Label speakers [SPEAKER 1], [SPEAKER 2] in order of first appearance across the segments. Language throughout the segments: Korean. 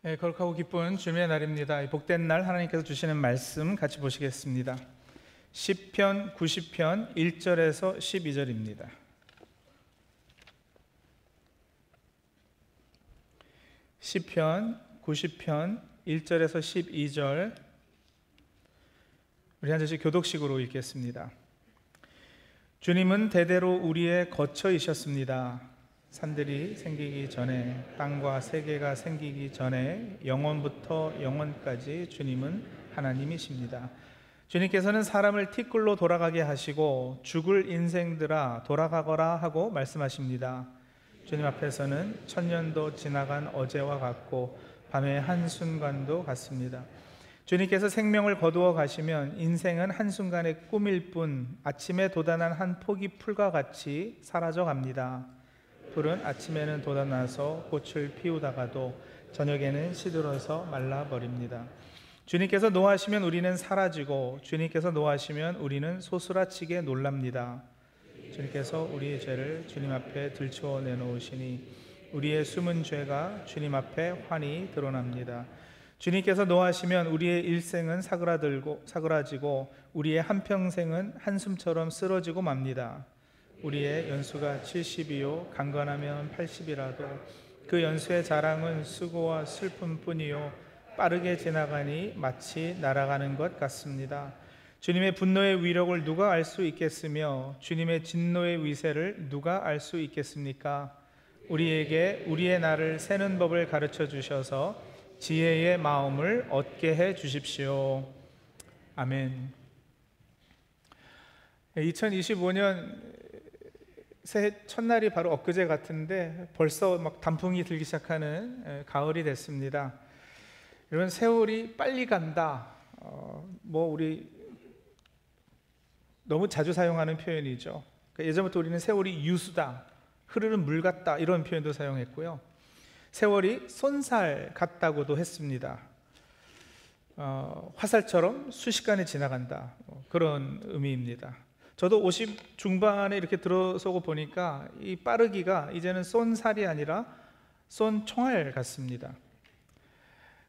[SPEAKER 1] 거룩하고 기쁜 주님의 날입니다. 이 복된 날 하나님께서 주시는 말씀 같이 보시겠습니다. 시편 90편 1절에서 12절입니다. 시편 90편 1절에서 12절 우리 한 절씩 교독식으로 읽겠습니다. 주님은 대대로 우리의 거처이셨습니다. 산들이 생기기 전에, 땅과 세계가 생기기 전에 영원부터 영원까지 주님은 하나님이십니다. 주님께서는 사람을 티끌로 돌아가게 하시고 죽을 인생들아 돌아가거라 하고 말씀하십니다. 주님 앞에서는 천년도 지나간 어제와 같고 밤의 한순간도 같습니다. 주님께서 생명을 거두어 가시면 인생은 한순간의 꿈일 뿐 아침에 돋아난 한 포기 풀과 같이 사라져 갑니다. 풀은 아침에는 돋아나서 꽃을 피우다가도 저녁에는 시들어서 말라버립니다. 주님께서 노하시면 우리는 사라지고 주님께서 노하시면 우리는 소스라치게 놀랍니다. 주님께서 우리의 죄를 주님 앞에 들추어 내놓으시니 우리의 숨은 죄가 주님 앞에 환히 드러납니다. 주님께서 노하시면 우리의 일생은 사그라지고 우리의 한평생은 한숨처럼 쓰러지고 맙니다. 우리의 연수가 70이요 강건하면 80이라도 그 연수의 자랑은 수고와 슬픔뿐이요 빠르게 지나가니 마치 날아가는 것 같습니다. 주님의 분노의 위력을 누가 알 수 있겠으며 주님의 진노의 위세를 누가 알 수 있겠습니까? 우리에게 우리의 날을 세는 법을 가르쳐 주셔서 지혜의 마음을 얻게 해 주십시오. 아멘. 2025년 새해 첫날이 바로 엊그제 같은데 벌써 막 단풍이 들기 시작하는 가을이 됐습니다. 여러분, 세월이 빨리 간다. 우리 너무 자주 사용하는 표현이죠. 예전부터 우리는 세월이 유수다, 흐르는 물 같다 이런 표현도 사용했고요. 세월이 쏜살 같다고도 했습니다. 화살처럼 순식간에 지나간다, 그런 의미입니다. 저도 50 중반에 이렇게 들어서고 보니까 이 빠르기가 이제는 쏜살이 아니라 쏜 총알 같습니다.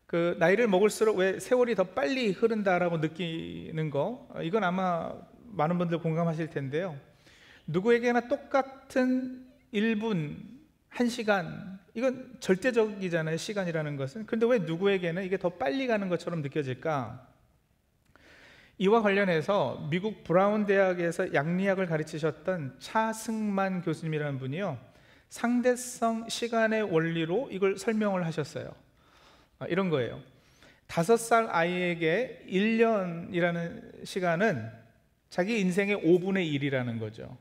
[SPEAKER 1] 그 나이를 먹을수록 왜 세월이 더 빨리 흐른다라고 느끼는 거, 이건 아마 많은 분들 공감하실 텐데요. 누구에게나 똑같은 1분, 1시간, 이건 절대적이잖아요, 시간이라는 것은. 그런데 왜 누구에게는 이게 더 빨리 가는 것처럼 느껴질까? 이와 관련해서 미국 브라운 대학에서 양리학을 가르치셨던 차승만 교수님이라는 분이요, 상대성 시간의 원리로 이걸 설명을 하셨어요. 이런 거예요. 5살 아이에게 1년이라는 시간은 자기 인생의 5분의 1이라는 거죠.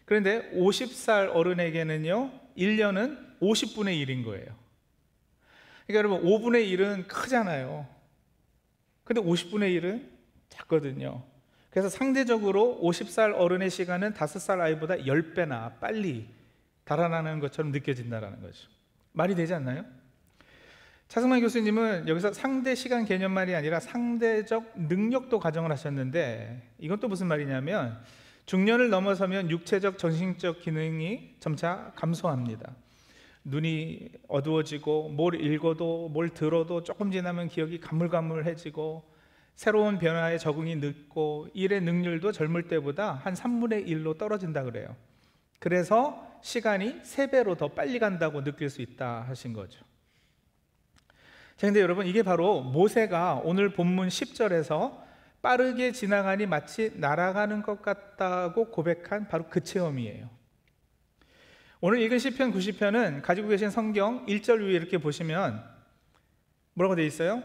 [SPEAKER 1] 그런데 50살 어른에게는요 1년은 50분의 1인 거예요. 그러니까 여러분, 5분의 1은 크잖아요. 근데 50분의 1은 작거든요. 그래서 상대적으로 50살 어른의 시간은 5살 아이보다 10배나 빨리 달아나는 것처럼 느껴진다는 거죠. 말이 되지 않나요? 차승만 교수님은 여기서 상대 시간 개념만이 아니라 상대적 능력도 가정을 하셨는데, 이건 또 무슨 말이냐면 중년을 넘어서면 육체적, 정신적 기능이 점차 감소합니다. 눈이 어두워지고 뭘 읽어도 뭘 들어도 조금 지나면 기억이 가물가물해지고 새로운 변화에 적응이 늦고 일의 능률도 젊을 때보다 한 3분의 1로 떨어진다 그래요. 그래서 시간이 3배로 더 빨리 간다고 느낄 수 있다 하신 거죠. 그런데 여러분, 이게 바로 모세가 오늘 본문 10절에서 빠르게 지나가니 마치 날아가는 것 같다고 고백한 바로 그 체험이에요. 오늘 읽은 시편 90편은 가지고 계신 성경 1절 위에 이렇게 보시면 뭐라고 되어 있어요?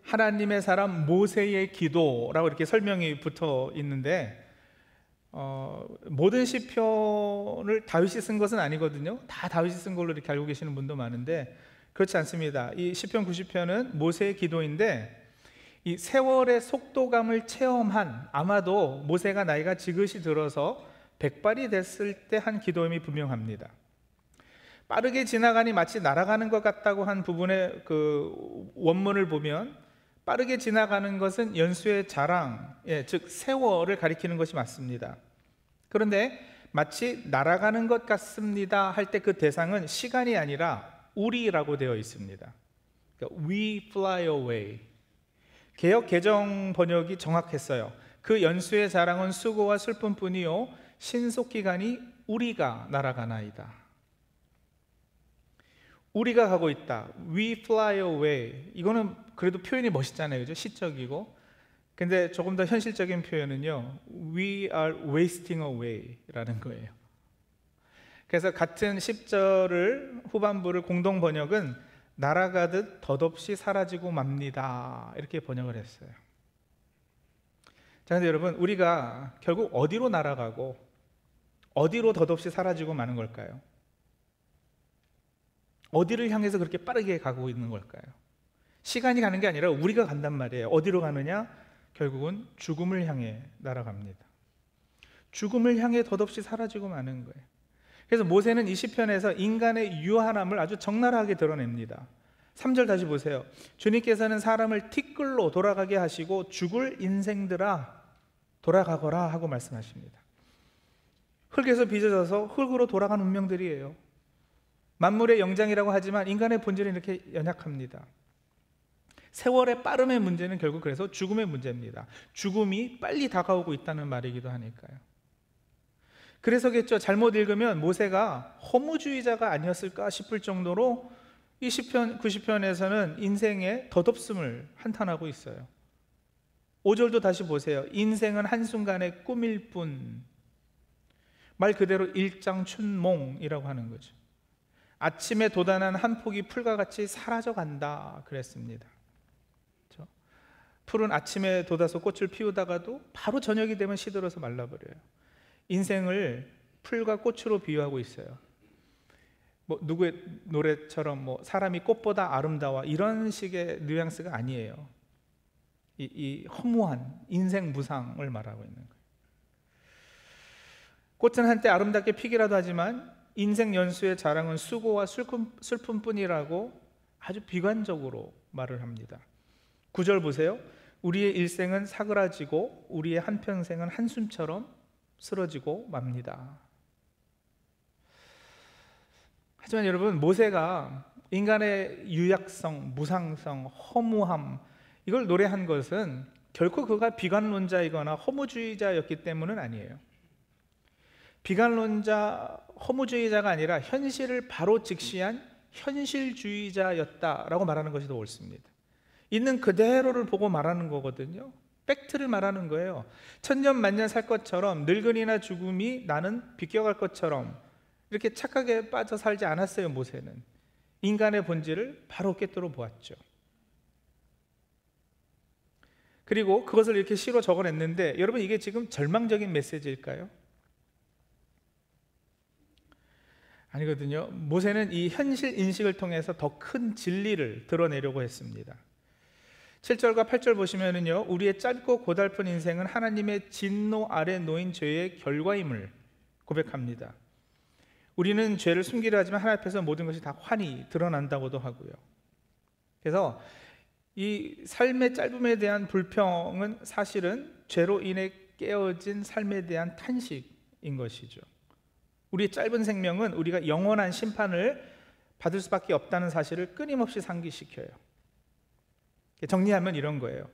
[SPEAKER 1] 하나님의 사람 모세의 기도라고 이렇게 설명이 붙어 있는데, 모든 시편을 다윗이 쓴 것은 아니거든요. 다 다윗이 쓴 걸로 이렇게 알고 계시는 분도 많은데 그렇지 않습니다. 이 시편 90편은 모세의 기도인데, 이 세월의 속도감을 체험한, 아마도 모세가 나이가 지긋이 들어서 백발이 됐을 때 한 기도임이 분명합니다. 빠르게 지나가니 마치 날아가는 것 같다고 한 부분의 그 원문을 보면 빠르게 지나가는 것은 연수의 자랑, 즉 세월을 가리키는 것이 맞습니다. 그런데 마치 날아가는 것 같습니다 할 때 그 대상은 시간이 아니라 우리라고 되어 있습니다. 그러니까 we fly away. 개역 개정 번역이 정확했어요. 그 연수의 자랑은 수고와 슬픔뿐이요 신속기간이 우리가 날아가나이다. 우리가 가고 있다. We fly away. 이거는 그래도 표현이 멋있잖아요, 그죠? 시적이고. 근데 조금 더 현실적인 표현은요, We are wasting away라는 거예요. 그래서 같은 10절을 후반부를 공동 번역은 날아가듯 덧없이 사라지고 맙니다, 이렇게 번역을 했어요. 자, 근데 여러분, 우리가 결국 어디로 날아가고 어디로 덧없이 사라지고 마는 걸까요? 어디를 향해서 그렇게 빠르게 가고 있는 걸까요? 시간이 가는 게 아니라 우리가 간단 말이에요. 어디로 가느냐? 결국은 죽음을 향해 날아갑니다. 죽음을 향해 덧없이 사라지고 마는 거예요. 그래서 모세는 이 시편에서 인간의 유한함을 아주 적나라하게 드러냅니다. 3절 다시 보세요. 주님께서는 사람을 티끌로 돌아가게 하시고 죽을 인생들아 돌아가거라 하고 말씀하십니다. 흙에서 빚어져서 흙으로 돌아간 운명들이에요. 만물의 영장이라고 하지만 인간의 본질은 이렇게 연약합니다. 세월의 빠름의 문제는 결국 그래서 죽음의 문제입니다. 죽음이 빨리 다가오고 있다는 말이기도 하니까요. 그래서겠죠. 잘못 읽으면 모세가 허무주의자가 아니었을까 싶을 정도로 이 시편 90편에서는 인생의 덧없음을 한탄하고 있어요. 5절도 다시 보세요. 인생은 한순간의 꿈일 뿐. 말 그대로 일장춘몽이라고 하는 거죠. 아침에 돋아난 한 폭이 풀과 같이 사라져간다 그랬습니다. 그렇죠? 풀은 아침에 돋아서 꽃을 피우다가도 바로 저녁이 되면 시들어서 말라버려요. 인생을 풀과 꽃으로 비유하고 있어요. 뭐 누구의 노래처럼 뭐 사람이 꽃보다 아름다워 이런 식의 뉘앙스가 아니에요. 이 허무한 인생 무상을 말하고 있는 거예요. 꽃은 한때 아름답게 피기라도 하지만 인생 연수의 자랑은 수고와 슬픔뿐이라고 아주 비관적으로 말을 합니다. 9절 보세요. 우리의 일생은 사그라지고 우리의 한평생은 한숨처럼 쓰러지고 맙니다. 하지만 여러분, 모세가 인간의 유약성, 무상성, 허무함 이걸 노래한 것은 결코 그가 비관론자이거나 허무주의자였기 때문은 아니에요. 비관론자, 허무주의자가 아니라 현실을 바로 직시한 현실주의자였다라고 말하는 것이 더 옳습니다. 있는 그대로를 보고 말하는 거거든요. 팩트를 말하는 거예요. 천년 만년 살 것처럼 늙은이나 죽음이 나는 비껴갈 것처럼 이렇게 착각에 빠져 살지 않았어요. 모세는 인간의 본질을 바로 꿰뚫어 보았죠. 그리고 그것을 이렇게 시로 적어냈는데 여러분, 이게 지금 절망적인 메시지일까요? 아니거든요. 모세는 이 현실 인식을 통해서 더 큰 진리를 드러내려고 했습니다. 7절과 8절 보시면은요, 우리의 짧고 고달픈 인생은 하나님의 진노 아래 놓인 죄의 결과임을 고백합니다. 우리는 죄를 숨기려 하지만 하나님 앞에서 모든 것이 다 환히 드러난다고도 하고요. 그래서 이 삶의 짧음에 대한 불평은 사실은 죄로 인해 깨어진 삶에 대한 탄식인 것이죠. 우리의 짧은 생명은 우리가 영원한 심판을 받을 수밖에 없다는 사실을 끊임없이 상기시켜요. 정리하면 이런 거예요.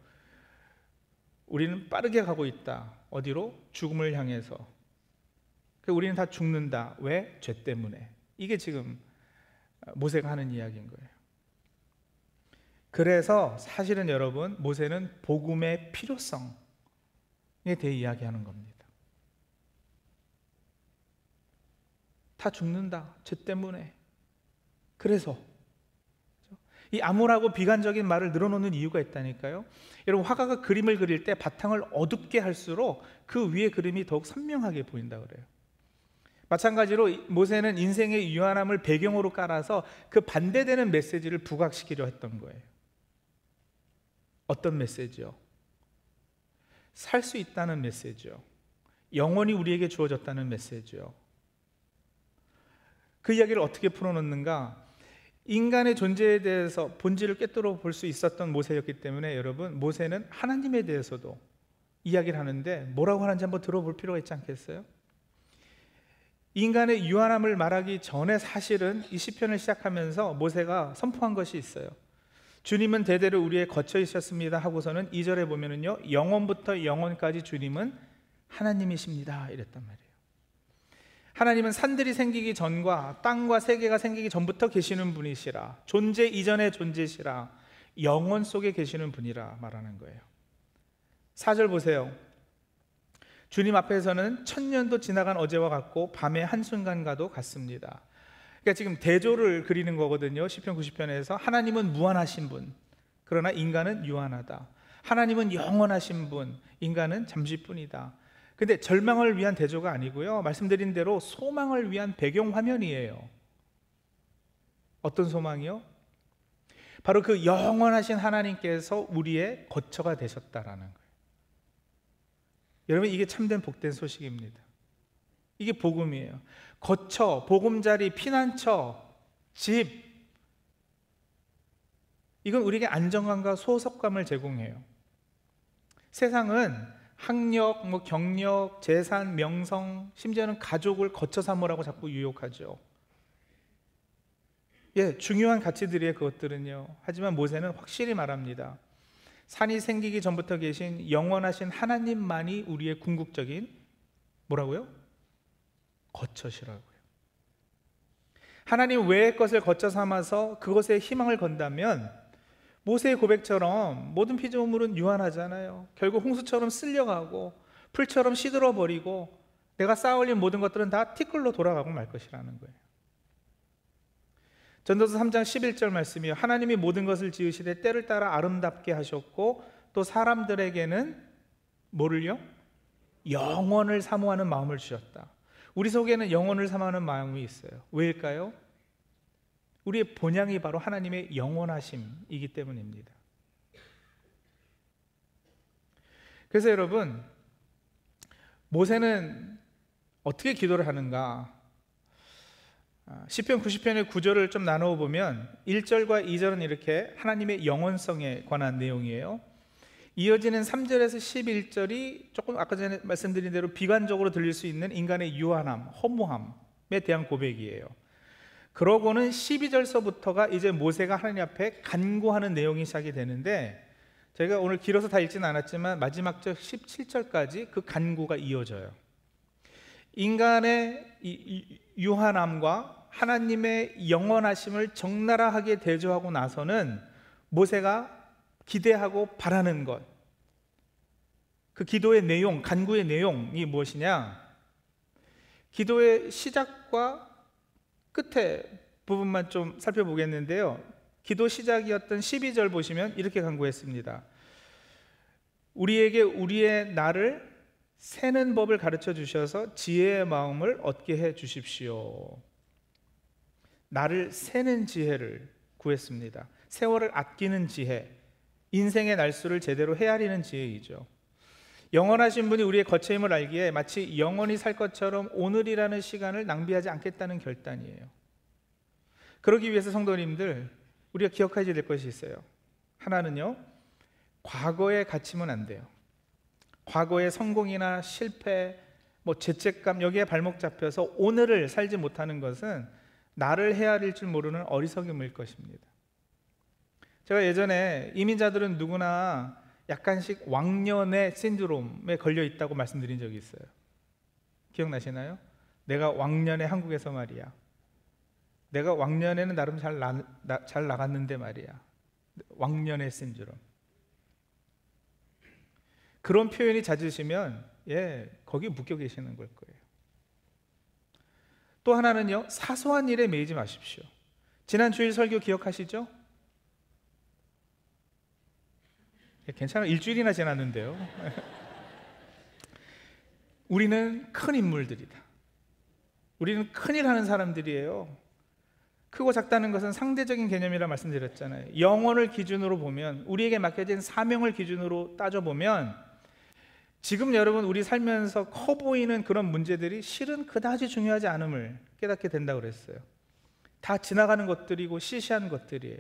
[SPEAKER 1] 우리는 빠르게 가고 있다. 어디로? 죽음을 향해서. 우리는 다 죽는다. 왜? 죄 때문에. 이게 지금 모세가 하는 이야기인 거예요. 그래서 사실은 여러분, 모세는 복음의 필요성에 대해 이야기하는 겁니다. 다 죽는다. 죄 때문에. 그래서 이 암울하고 비관적인 말을 늘어놓는 이유가 있다니까요. 여러분, 화가가 그림을 그릴 때 바탕을 어둡게 할수록 그 위에 그림이 더욱 선명하게 보인다 그래요. 마찬가지로 모세는 인생의 유한함을 배경으로 깔아서 그 반대되는 메시지를 부각시키려 했던 거예요. 어떤 메시지요? 살 수 있다는 메시지요. 영원히 우리에게 주어졌다는 메시지요. 그 이야기를 어떻게 풀어놓는가? 인간의 존재에 대해서 본질을 꿰뚫어 볼 수 있었던 모세였기 때문에 여러분, 모세는 하나님에 대해서도 이야기를 하는데 뭐라고 하는지 한번 들어볼 필요가 있지 않겠어요? 인간의 유한함을 말하기 전에 사실은 이 시편을 시작하면서 모세가 선포한 것이 있어요. 주님은 대대로 우리의 거처 있었습니다 하고서는 2절에 보면은요, 영원부터 영원까지 주님은 하나님이십니다 이랬단 말이에요. 하나님은 산들이 생기기 전과 땅과 세계가 생기기 전부터 계시는 분이시라, 존재 이전의 존재시라, 영원 속에 계시는 분이라 말하는 거예요. 4절 보세요. 주님 앞에서는 천년도 지나간 어제와 같고 밤의 한순간과도 같습니다. 그러니까 지금 대조를 그리는 거거든요. 시편 90편에서 하나님은 무한하신 분, 그러나 인간은 유한하다. 하나님은 영원하신 분, 인간은 잠시뿐이다. 근데 절망을 위한 대조가 아니고요, 말씀드린 대로 소망을 위한 배경 화면이에요. 어떤 소망이요? 바로 그 영원하신 하나님께서 우리의 거처가 되셨다라는 거예요. 여러분, 이게 참된 복된 소식입니다. 이게 복음이에요. 거처, 보금자리, 피난처, 집, 이건 우리에게 안정감과 소속감을 제공해요. 세상은 학력, 경력, 재산, 명성, 심지어는 가족을 거처 삼으라고 자꾸 유혹하죠. 중요한 가치들이에요, 그것들은요. 하지만 모세는 확실히 말합니다. 산이 생기기 전부터 계신 영원하신 하나님만이 우리의 궁극적인 뭐라고요? 거처시라고요. 하나님 외의 것을 거처 삼아서 그것에 희망을 건다면 모세의 고백처럼 모든 피조물은 유한하잖아요. 결국 홍수처럼 쓸려가고 풀처럼 시들어버리고 내가 쌓아올린 모든 것들은 다 티끌로 돌아가고 말 것이라는 거예요. 전도서 3장 11절 말씀이요, 하나님이 모든 것을 지으시되 때를 따라 아름답게 하셨고 또 사람들에게는 뭐를요? 영원을 사모하는 마음을 주셨다. 우리 속에는 영원을 사모하는 마음이 있어요. 왜일까요? 우리의 본향이 바로 하나님의 영원하심이기 때문입니다. 그래서 여러분, 모세는 어떻게 기도를 하는가? 시편 90편의 9절을 좀 나누어 보면 1절과 2절은 이렇게 하나님의 영원성에 관한 내용이에요. 이어지는 3절에서 11절이 조금 아까 전에 말씀드린 대로 비관적으로 들릴 수 있는 인간의 유한함, 허무함에 대한 고백이에요. 그러고는 12절서부터가 이제 모세가 하나님 앞에 간구하는 내용이 시작이 되는데, 저희가 오늘 길어서 다 읽지는 않았지만 마지막 절 17절까지 그 간구가 이어져요. 인간의 유한함과 하나님의 영원하심을 적나라하게 대조하고 나서는 모세가 기대하고 바라는 것, 그 기도의 내용, 간구의 내용이 무엇이냐? 기도의 시작과 끝에 부분만 좀 살펴보겠는데요, 기도 시작이었던 12절 보시면 이렇게 간구했습니다. 우리에게 우리의 날을 세는 법을 가르쳐 주셔서 지혜의 마음을 얻게 해 주십시오. 나를 세는 지혜를 구했습니다. 세월을 아끼는 지혜, 인생의 날수를 제대로 헤아리는 지혜이죠. 영원하신 분이 우리의 거처임을 알기에 마치 영원히 살 것처럼 오늘이라는 시간을 낭비하지 않겠다는 결단이에요. 그러기 위해서 성도님들, 우리가 기억해야 될 것이 있어요. 하나는요, 과거에 갇히면 안 돼요. 과거의 성공이나 실패, 죄책감, 여기에 발목 잡혀서 오늘을 살지 못하는 것은 나를 헤아릴 줄 모르는 어리석음일 것입니다. 제가 예전에 이민자들은 누구나 약간씩 왕년의 신드롬에 걸려 있다고 말씀드린 적이 있어요. 기억나시나요? 내가 왕년에 한국에서 말이야, 내가 왕년에는 나름 잘 나갔는데 말이야, 왕년의 신드롬. 그런 표현이 잦으시면 거기 묶여 계시는 걸 거예요. 또 하나는요, 사소한 일에 매이지 마십시오. 지난 주일 설교 기억하시죠? 괜찮아요. 일주일이나 지났는데요. 우리는 큰 인물들이다. 우리는 큰일 하는 사람들이에요. 크고 작다는 것은 상대적인 개념이라 말씀드렸잖아요. 영혼을 기준으로 보면, 우리에게 맡겨진 사명을 기준으로 따져보면, 지금 여러분 우리 살면서 커 보이는 그런 문제들이 실은 그다지 중요하지 않음을 깨닫게 된다고 그랬어요. 다 지나가는 것들이고 시시한 것들이에요.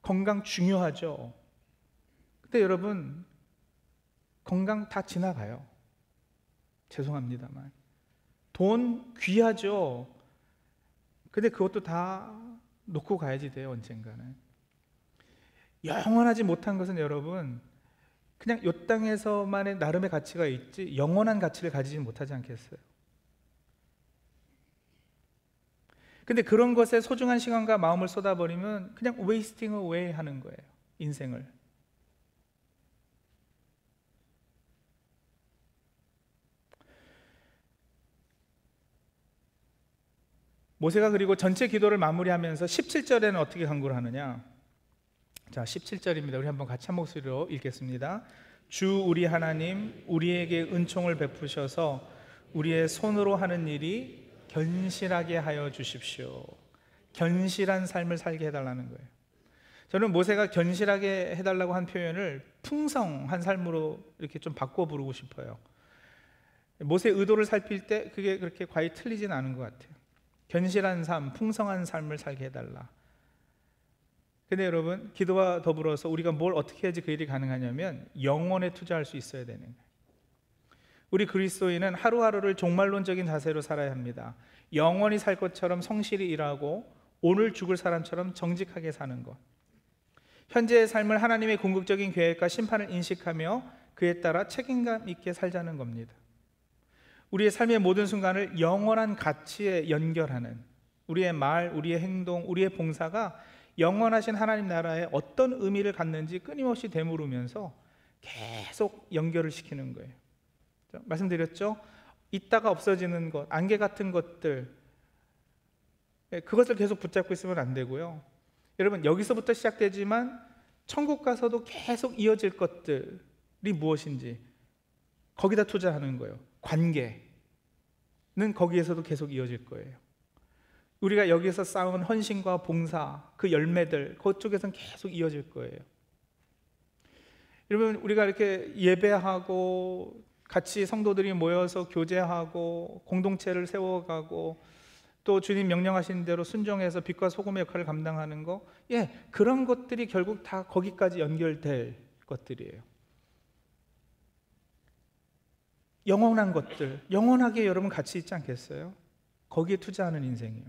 [SPEAKER 1] 건강 중요하죠. 근데 여러분, 건강 다 지나가요. 죄송합니다만. 돈 귀하죠. 근데 그것도 다 놓고 가야지 돼요, 언젠가는. 영원하지 못한 것은 여러분, 그냥 이 땅에서만의 나름의 가치가 있지 영원한 가치를 가지지 못하지 않겠어요? 근데 그런 것에 소중한 시간과 마음을 쏟아버리면 그냥 wasting away 하는 거예요, 인생을. 모세가 그리고 전체 기도를 마무리하면서 17절에는 어떻게 간구를 하느냐? 자, 17절입니다. 우리 한번 같이 한 목소리로 읽겠습니다. 주 우리 하나님, 우리에게 은총을 베푸셔서 우리의 손으로 하는 일이 견실하게 하여 주십시오. 견실한 삶을 살게 해달라는 거예요. 저는 모세가 견실하게 해달라고 한 표현을 풍성한 삶으로 이렇게 좀 바꿔 부르고 싶어요. 모세의 의도를 살필 때 그게 그렇게 과히 틀리진 않은 것 같아요. 견실한 삶, 풍성한 삶을 살게 해달라. 근데 여러분, 기도와 더불어서 우리가 뭘 어떻게 해야지 그 일이 가능하냐면 영혼에 투자할 수 있어야 되는 거예요. 우리 그리스도인은 하루하루를 종말론적인 자세로 살아야 합니다. 영원히 살 것처럼 성실히 일하고 오늘 죽을 사람처럼 정직하게 사는 것. 현재의 삶을 하나님의 궁극적인 계획과 심판을 인식하며 그에 따라 책임감 있게 살자는 겁니다. 우리의 삶의 모든 순간을 영원한 가치에 연결하는 우리의 말, 우리의 행동, 우리의 봉사가 영원하신 하나님 나라에 어떤 의미를 갖는지 끊임없이 되물으면서 계속 연결을 시키는 거예요. 말씀드렸죠? 있다가 없어지는 것, 안개 같은 것들, 그것을 계속 붙잡고 있으면 안 되고요. 여러분, 여기서부터 시작되지만 천국 가서도 계속 이어질 것들이 무엇인지 거기다 투자하는 거예요. 관계는 거기에서도 계속 이어질 거예요. 우리가 여기서 쌓은 헌신과 봉사, 그 열매들 그쪽에서는 계속 이어질 거예요. 여러분, 우리가 이렇게 예배하고 같이 성도들이 모여서 교제하고 공동체를 세워가고 또 주님 명령하신 대로 순종해서 빛과 소금의 역할을 감당하는 거, 그런 것들이 결국 다 거기까지 연결될 것들이에요. 영원한 것들, 영원하게 여러분 가치 있지 않겠어요? 거기에 투자하는 인생이요.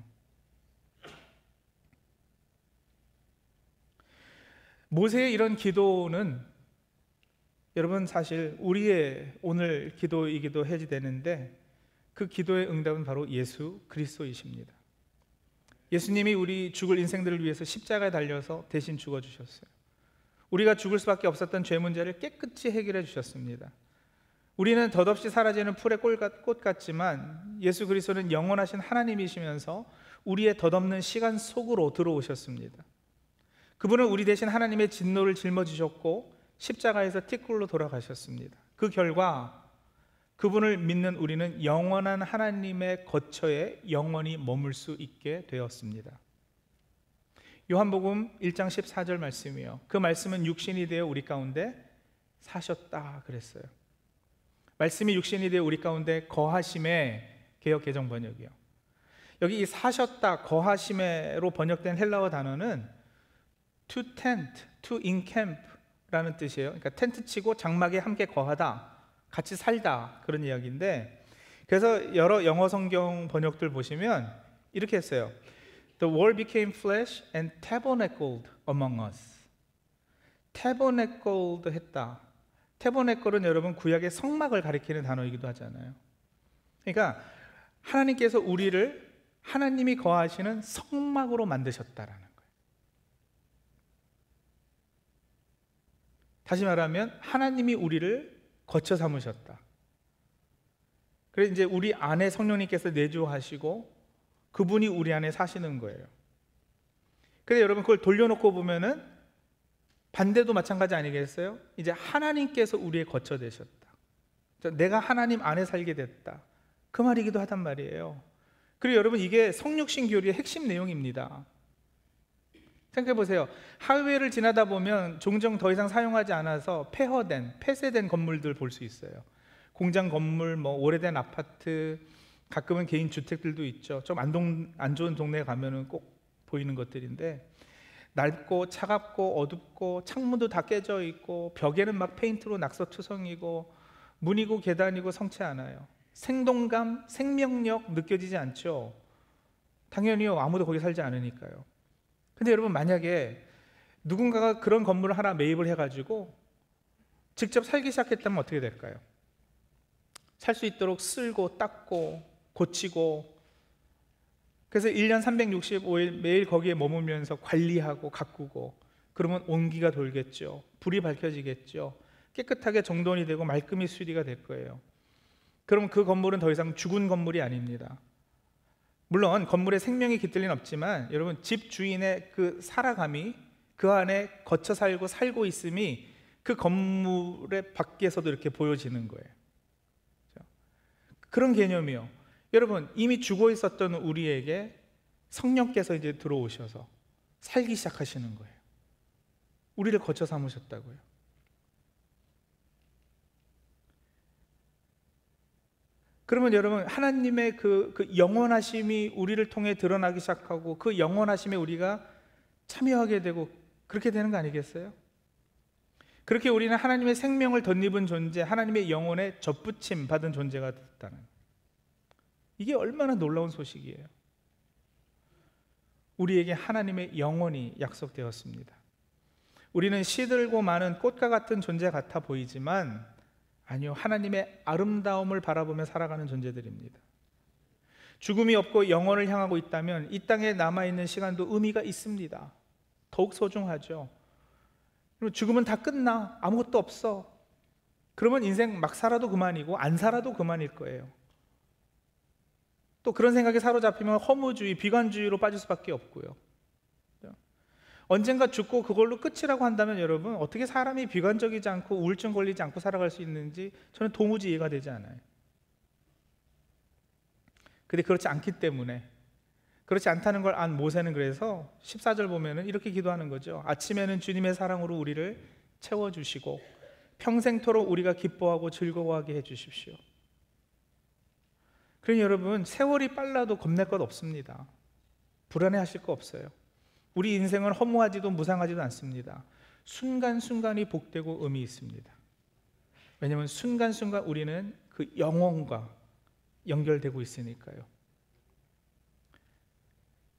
[SPEAKER 1] 모세의 이런 기도는 여러분 사실 우리의 오늘 기도이기도 해야 되는데 그 기도의 응답은 바로 예수 그리스도이십니다. 예수님이 우리 죽을 인생들을 위해서 십자가에 달려서 대신 죽어주셨어요. 우리가 죽을 수밖에 없었던 죄 문제를 깨끗이 해결해 주셨습니다. 우리는 덧없이 사라지는 풀의 꽃 같지만 예수 그리스도는 영원하신 하나님이시면서 우리의 덧없는 시간 속으로 들어오셨습니다. 그분은 우리 대신 하나님의 진노를 짊어지셨고 십자가에서 티끌로 돌아가셨습니다. 그 결과 그분을 믿는 우리는 영원한 하나님의 거처에 영원히 머물 수 있게 되었습니다. 요한복음 1장 14절 말씀이요, 그 말씀은 육신이 되어 우리 가운데 사셨다 그랬어요. 말씀이 육신이 되어 우리 가운데 거하심에, 개역 개정 번역이요. 여기 이 사셨다, 거하심에로 번역된 헬라어 단어는 to tent, to encamp 라는 뜻이에요. 그러니까 텐트 치고 장막에 함께 거하다, 같이 살다, 그런 이야기인데, 그래서 여러 영어 성경 번역들 보시면 이렇게 했어요. The word became flesh and tabernacled among us. tabernacled 했다. tabernacle은 여러분 구약의 성막을 가리키는 단어이기도 하잖아요. 그러니까 하나님께서 우리를 하나님이 거하시는 성막으로 만드셨다라는 거예요. 다시 말하면 하나님이 우리를 거처 삼으셨다. 그래서 이제 우리 안에 성령님께서 내주하시고 그분이 우리 안에 사시는 거예요. 근데 여러분 그걸 돌려놓고 보면은 반대도 마찬가지 아니겠어요? 이제 하나님께서 우리의 거처 되셨다. 내가 하나님 안에 살게 됐다. 그 말이기도 하단 말이에요. 그리고 여러분 이게 성육신 교리의 핵심 내용입니다. 생각해 보세요. 하이웨이를 지나다 보면 종종 더 이상 사용하지 않아서 폐쇄된 건물들 볼 수 있어요. 공장 건물, 오래된 아파트, 가끔은 개인 주택들도 있죠. 좀 안 좋은 동네에 가면은 꼭 보이는 것들인데, 낡고 차갑고 어둡고 창문도 다 깨져 있고 벽에는 막 페인트로 낙서투성이고 문이고 계단이고 성치 않아요. 생동감, 생명력 느껴지지 않죠? 당연히요. 아무도 거기 살지 않으니까요. 근데 여러분, 만약에 누군가가 그런 건물을 하나 매입을 해가지고 직접 살기 시작했다면 어떻게 될까요? 살 수 있도록 쓸고 닦고 고치고, 그래서 1년 365일 매일 거기에 머물면서 관리하고 가꾸고, 그러면 온기가 돌겠죠. 불이 밝혀지겠죠. 깨끗하게 정돈이 되고 말끔히 수리가 될 거예요. 그럼 그 건물은 더 이상 죽은 건물이 아닙니다. 물론 건물에 생명이 깃들 리는 없지만 여러분, 집 주인의 그 살아감이, 그 안에 거쳐 살고 있음이 그 건물의 밖에서도 이렇게 보여지는 거예요. 그런 개념이요. 여러분, 이미 죽어 있었던 우리에게 성령께서 이제 들어오셔서 살기 시작하시는 거예요. 우리를 거쳐 삼으셨다고요. 그러면 여러분, 하나님의 그 영원하심이 우리를 통해 드러나기 시작하고, 그 영원하심에 우리가 참여하게 되고 그렇게 되는 거 아니겠어요? 그렇게 우리는 하나님의 생명을 덧입은 존재, 하나님의 영혼에 접붙임 받은 존재가 됐다는, 이게 얼마나 놀라운 소식이에요. 우리에게 하나님의 영혼이 약속되었습니다. 우리는 시들고 많은 꽃과 같은 존재 같아 보이지만 아니요, 하나님의 아름다움을 바라보며 살아가는 존재들입니다. 죽음이 없고 영원을 향하고 있다면 이 땅에 남아있는 시간도 의미가 있습니다. 더욱 소중하죠. 죽으면 다 끝나, 아무것도 없어. 그러면 인생 막 살아도 그만이고 안 살아도 그만일 거예요. 또 그런 생각에 사로잡히면 허무주의, 비관주의로 빠질 수밖에 없고요. 언젠가 죽고 그걸로 끝이라고 한다면 여러분, 어떻게 사람이 비관적이지 않고 우울증 걸리지 않고 살아갈 수 있는지 저는 도무지 이해가 되지 않아요. 근데 그렇지 않기 때문에, 그렇지 않다는 걸 안 모세는 그래서 14절 보면은 이렇게 기도하는 거죠. 아침에는 주님의 사랑으로 우리를 채워주시고 평생토록 우리가 기뻐하고 즐거워하게 해주십시오. 그러니 여러분, 세월이 빨라도 겁낼 것 없습니다. 불안해하실 거 없어요. 우리 인생은 허무하지도 무상하지도 않습니다. 순간순간이 복되고 의미 있습니다. 왜냐하면 순간순간 우리는 그 영혼과 연결되고 있으니까요.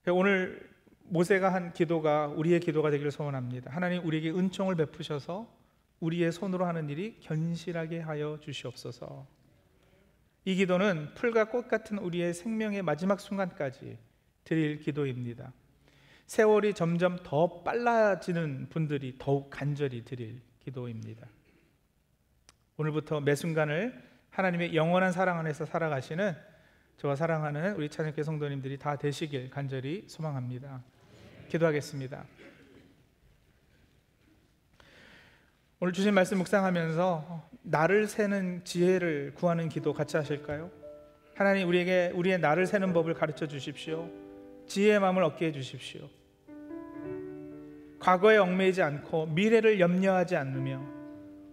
[SPEAKER 1] 오늘 모세가 한 기도가 우리의 기도가 되기를 소원합니다. 하나님, 우리에게 은총을 베푸셔서 우리의 손으로 하는 일이 견실하게 하여 주시옵소서. 이 기도는 풀과 꽃 같은 우리의 생명의 마지막 순간까지 드릴 기도입니다. 세월이 점점 더 빨라지는 분들이 더욱 간절히 드릴 기도입니다. 오늘부터 매 순간을 하나님의 영원한 사랑 안에서 살아가시는 저와 사랑하는 우리 찬양교회 성도님들이 다 되시길 간절히 소망합니다. 기도하겠습니다. 오늘 주신 말씀 묵상하면서 나를 세는 지혜를 구하는 기도 같이 하실까요? 하나님, 우리에게 우리의 나를 세는 법을 가르쳐 주십시오. 지혜의 마음을 얻게 해주십시오. 과거에 얽매이지 않고 미래를 염려하지 않으며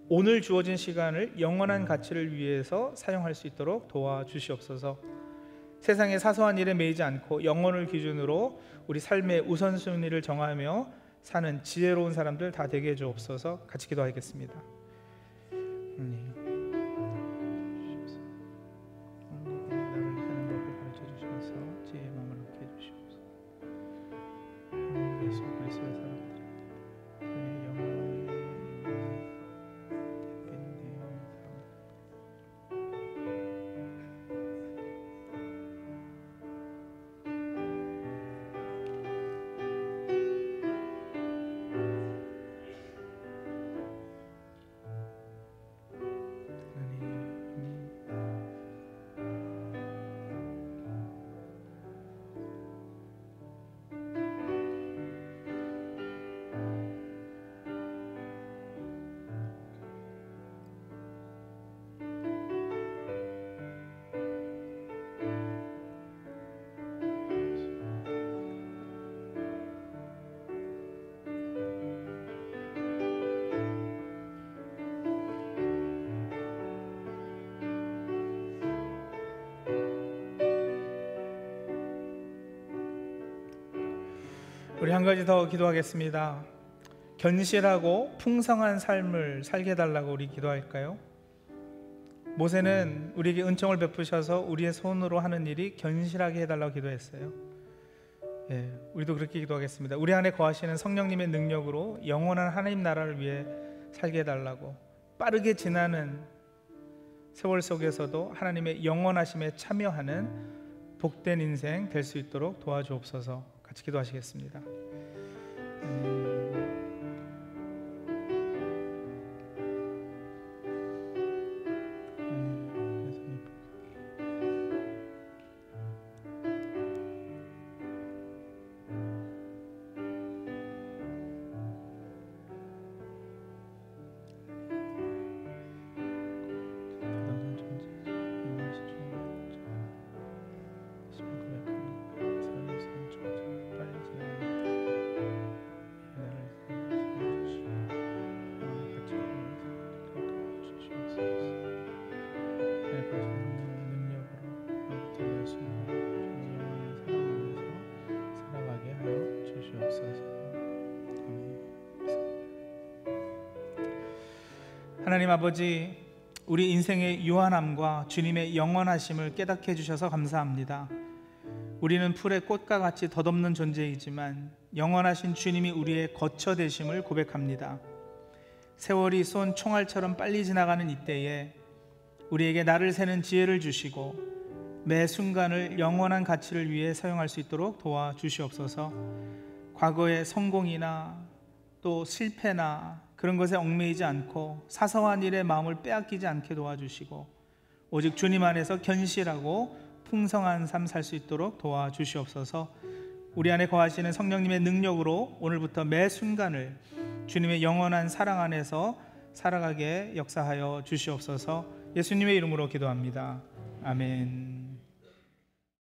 [SPEAKER 1] 오늘 주어진 시간을 영원한 가치를 위해서 사용할 수 있도록 도와주시옵소서. 세상의 사소한 일에 매이지 않고 영혼을 기준으로 우리 삶의 우선순위를 정하며 사는 지혜로운 사람들 다 되게 해주옵소서. 같이 기도하겠습니다. 우리 한 가지 더 기도하겠습니다. 견실하고 풍성한 삶을 살게 해달라고 우리 기도할까요? 모세는 우리에게 은총을 베푸셔서 우리의 손으로 하는 일이 견실하게 해달라고 기도했어요. 우리도 그렇게 기도하겠습니다. 우리 안에 거하시는 성령님의 능력으로 영원한 하나님 나라를 위해 살게 해달라고, 빠르게 지나는 세월 속에서도 하나님의 영원하심에 참여하는 복된 인생 될 수 있도록 도와주옵소서. 같이 기도하시겠습니다. 하나님 아버지, 우리 인생의 유한함과 주님의 영원하심을 깨닫게 해주셔서 감사합니다. 우리는 풀의 꽃과 같이 덧없는 존재이지만 영원하신 주님이 우리의 거처 되심을 고백합니다. 세월이 쏜 총알처럼 빨리 지나가는 이때에 우리에게 나를 세는 지혜를 주시고 매 순간을 영원한 가치를 위해 사용할 수 있도록 도와주시옵소서. 과거의 성공이나 또 실패나 그런 것에 얽매이지 않고 사소한 일에 마음을 빼앗기지 않게 도와주시고 오직 주님 안에서 견실하고 풍성한 삶 살 수 있도록 도와주시옵소서. 우리 안에 거하시는 성령님의 능력으로 오늘부터 매 순간을 주님의 영원한 사랑 안에서 살아가게 역사하여 주시옵소서. 예수님의 이름으로 기도합니다. 아멘.